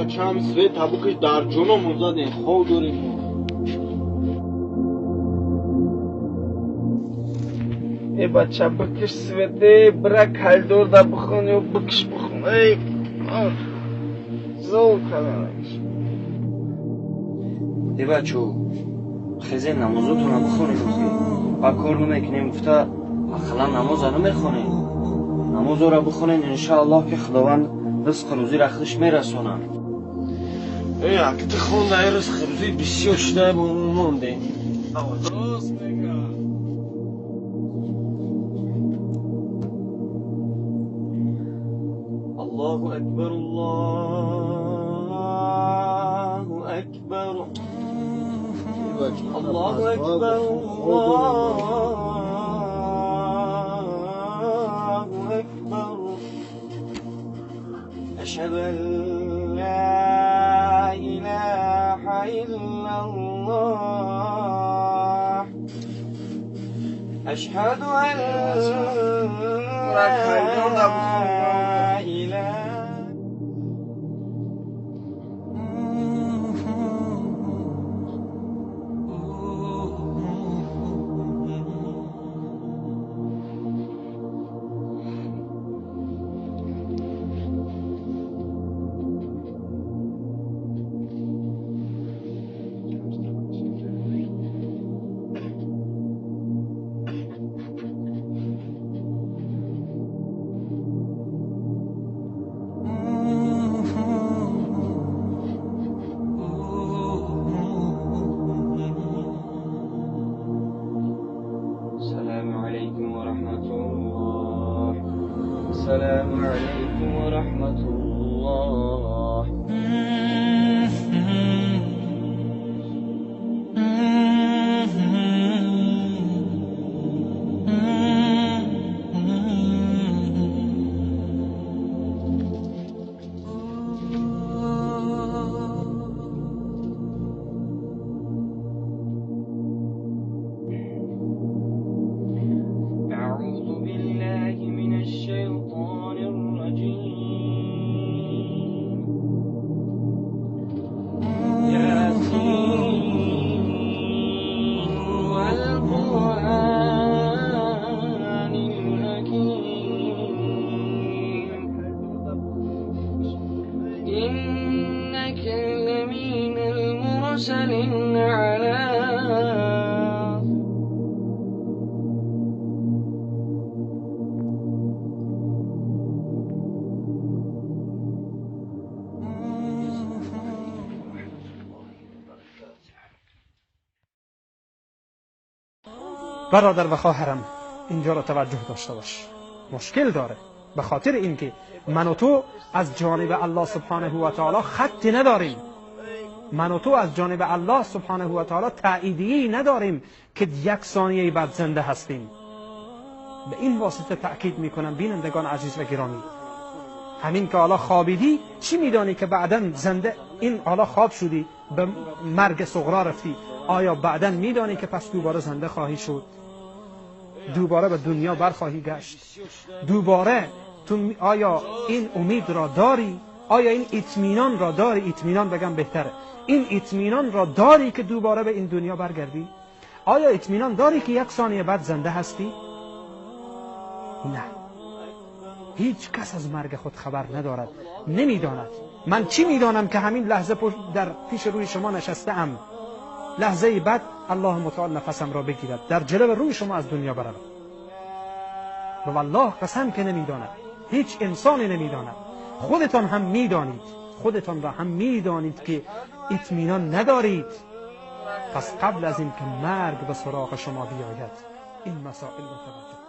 بچه‌م سوی تبوکش در جونمون زدن خود داریم. ای بچه بکش سویده برا کلدور دا بخونی و بکش بخون. ای زول کلانش ای بچه خیزه نمازتون هم بخونی روزی با کار نمیکنیم افتا اخلا نماز رو میخونیم. نماز رو بخونین انشاءالله که خداوند رزق روزی رخدش میرسونن. ای اکت خونده ای رزق روزی بسیار شده مونده. درست میگه. الله اکبر الله اکبر الله اکبر الله اکبر اشهد ان لا اله الا الله اشهد ان لا اله السلام عليكم ورحمة الله. إنك لمن المرسلين على برادر و خواهرم اینجا را توجه داشته باش. مشکل داره به خاطر اینکه من و تو از جانب الله سبحانه و تعالی خطی نداریم. من و تو از جانب الله سبحانه و تعالی تأییدیه‌ای نداریم که یک ثانیه بعد زنده هستیم. به این واسطه تأکید میکنم بینندگان عزیز و گرامی، همین که حالا خوابیدی چی میدانی که بعداً زنده این حالا خواب شدی به مرگ صغرا رفتی، آیا بعداً میدانی که پس دوباره زنده خواهی شد؟ دوباره به دنیا برخواهی گشت؟ دوباره تو آیا این امید را داری؟ آیا این اطمینان را داری؟ اطمینان بگم بهتره، این اطمینان را داری که دوباره به این دنیا برگردی؟ آیا اطمینان داری که یک ثانیه بعد زنده هستی؟ نه، هیچ کس از مرگ خود خبر ندارد، نمیداند. من چی میدانم که همین لحظه در پیش روی شما نشسته ام، لحظه بعد الله متعال نفسم را بگیرد در جلو روی شما از دنیا بروم. و والله قسم که نمیداند، هیچ انسانی نمیداند. خودتان هم میدانید، خودتان را هم میدانید که اطمینان ندارید. پس قبل از این که مرگ به سراغ شما بیاید این مسائل رو توجه